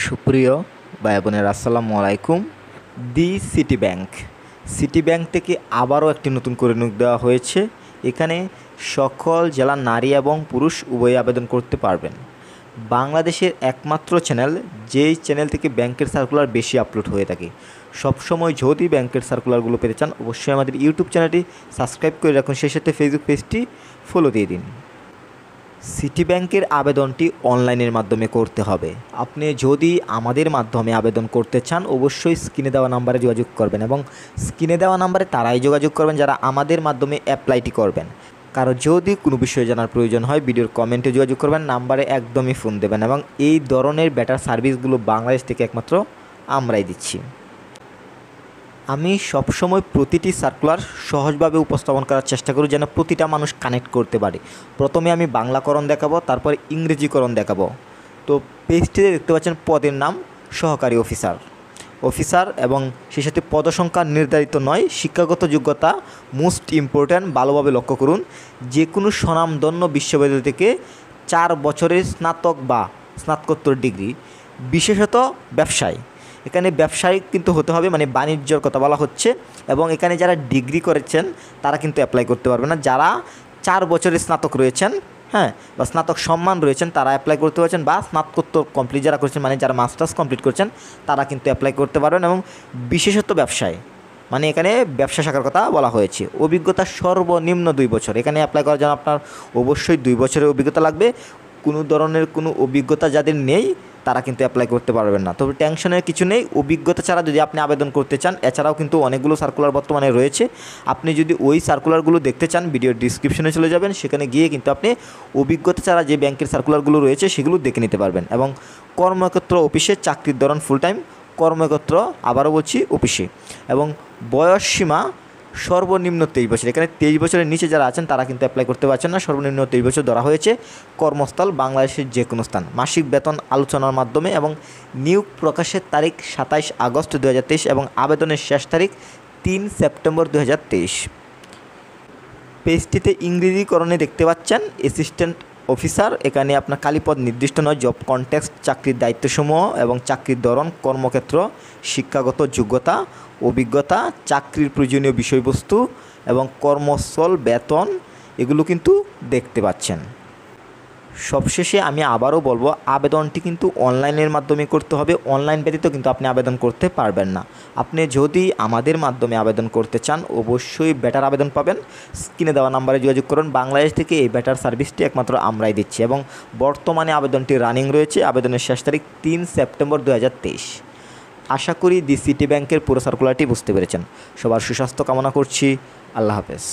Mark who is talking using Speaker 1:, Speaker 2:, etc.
Speaker 1: সুপ্রিয় ভাই বোনেরা, আসসালামু আলাইকুম। সিটি ব্যাংক থেকে আবারও একটি নতুন করে নিয়োগ দেওয়া হয়েছে। এখানে সকল জেলার নারী এবং পুরুষ উভয়ে আবেদন করতে পারবেন। বাংলাদেশের একমাত্র চ্যানেল যেই চ্যানেল থেকে ব্যাংকের সার্কুলার বেশি আপলোড হয়ে থাকে। সবসময় যদি ব্যাংকের সার্কুলারগুলো পেতে চান অবশ্যই আমাদের ইউটিউব চ্যানেলটি সাবস্ক্রাইব করে রাখুন, সেই সাথে ফেসবুক পেজটি ফলো দিয়ে দিন। সিটি ব্যাংকের আবেদনটি অনলাইনের মাধ্যমে করতে হবে। আপনি যদি আমাদের মাধ্যমে আবেদন করতে চান অবশ্যই স্ক্রিনে দেওয়া নাম্বারে যোগাযোগ করবেন, এবং স্ক্রিনে দেওয়া নাম্বারে তারাই যোগাযোগ করবেন যারা আমাদের মাধ্যমে অ্যাপ্লাইটি করবেন। কারো যদি কোনো বিষয়ে জানার প্রয়োজন হয় ভিডিওর কমেন্টে যোগাযোগ করবেন, নাম্বারে একদমই ফোন দেবেন। এবং এই ধরনের বেটার সার্ভিসগুলো বাংলাদেশ থেকে একমাত্র আমরাই দিচ্ছি। আমি সবসময় প্রতিটি সার্কুলার সহজভাবে উপস্থাপন করার চেষ্টা করি যেন প্রতিটা মানুষ কানেক্ট করতে পারে। প্রথমে আমি বাংলাকরণ দেখাবো, তারপর ইংরেজিকরণ দেখাবো। তো পেজটিতে দেখতে পাচ্ছেন পদের নাম সহকারী অফিসার এবং সেই সাথে পদসংখ্যা নির্ধারিত নয়। শিক্ষাগত যোগ্যতা মোস্ট ইম্পর্ট্যান্ট, ভালোভাবে লক্ষ্য করুন। যে কোনো স্বনামধন্য বিশ্ববিদ্যালয় থেকে 4 বছরের স্নাতক বা স্নাতকোত্তর ডিগ্রি, বিশেষত ব্যবসায়। এখানে ব্যবসায়িক কিন্তু হতে হবে, মানে বাণিজ্যর কথা বলা হচ্ছে। এবং এখানে যারা ডিগ্রি করেছেন তারা কিন্তু অ্যাপ্লাই করতে পারবে না। যারা 4 বছরের স্নাতক রয়েছেন, বা স্নাতক সম্মান রয়েছেন তারা অ্যাপ্লাই করতে পারছেন, বা স্নাতকোত্তর কমপ্লিট যারা করেছেন মানে যারা মাস্টার্স কমপ্লিট করছেন তারা কিন্তু অ্যাপ্লাই করতে পারবেন। এবং বিশেষত ব্যবসায়, মানে এখানে ব্যবসা শাখার কথা বলা হয়েছে। অভিজ্ঞতা সর্বনিম্ন 2 বছর। এখানে অ্যাপ্লাই করার জন্য আপনার অবশ্যই 2 বছরের অভিজ্ঞতা লাগবে। কোনো ধরনের কোনো অভিজ্ঞতা যাদের নেই তারা কিন্তু অ্যাপ্লাই করতে পারবেন না। তবে টেনশনের কিছু নেই, অভিজ্ঞতা ছাড়া যদি আপনি আবেদন করতে চান, এছাড়াও কিন্তু অনেকগুলো সার্কুলার বর্তমানে রয়েছে। আপনি যদি ওই সার্কুলারগুলো দেখতে চান ভিডিওর ডিসক্রিপশনে চলে যাবেন, সেখানে গিয়ে কিন্তু আপনি অভিজ্ঞতা ছাড়া যে ব্যাংকের সার্কুলারগুলো রয়েছে সেগুলো দেখে নিতে পারবেন। এবং কর্মক্ষেত্র অফিসে, চাকরির ধরন ফুল টাইম, কর্মক্ষেত্র আবারও বলছি অফিসে। এবং বয়স সীমা সর্বনিম্ন 23 বছর। এখানে 23 বছরের নিচে যারা আছেন তারা কিন্তু অ্যাপ্লাই করতে পারছেন না। সর্বনিম্ন 23 বছর ধরা হয়েছে। কর্মস্থল বাংলাদেশের যে কোনো স্থান। মাসিক বেতন আলোচনার মাধ্যমে। এবং নিয়োগ প্রকাশের তারিখ 27 আগস্ট 2023 এবং আবেদনের শেষ তারিখ 3 সেপ্টেম্বর 2023। পেজটিতে ইংরেজিকরণে দেখতে পাচ্ছেন অ্যাসিস্ট্যান্ট অফিসার। এখানে আপনার খালিপদ নির্দিষ্ট নয়। জব কনটেক্সট, চাকরির দায়িত্বসমূহ এবং চাকরির ধরন, কর্মক্ষেত্র, শিক্ষাগত যোগ্যতা, অভিজ্ঞতা, চাকরির প্রয়োজনীয় বিষয়বস্তু এবং কর্মস্থল, বেতন, এগুলো কিন্তু দেখতে পাচ্ছেন। সবশেষে আমি আবারও বলবো, আবেদনটি কিন্তু অনলাইনের মাধ্যমে করতে হবে। অনলাইন ব্যতীত কিন্তু আপনি আবেদন করতে পারবেন না। আপনি যদি আমাদের মাধ্যমে আবেদন করতে চান অবশ্যই বেটার আবেদন পাবেন। স্ক্রিনে দেওয়া নাম্বারে যোগাযোগ করুন। বাংলাদেশ থেকে এই বেটার সার্ভিসটি একমাত্র আমরাই দিচ্ছি। এবং বর্তমানে আবেদনটি রানিং রয়েছে। আবেদনের শেষ তারিখ 3 সেপ্টেম্বর 2023। আশা করি সিটি ব্যাংকের পুরো সার্কুলারটি বুঝতে পেরেছেন। সবার সুস্বাস্থ্য কামনা করছি। আল্লাহ হাফেজ।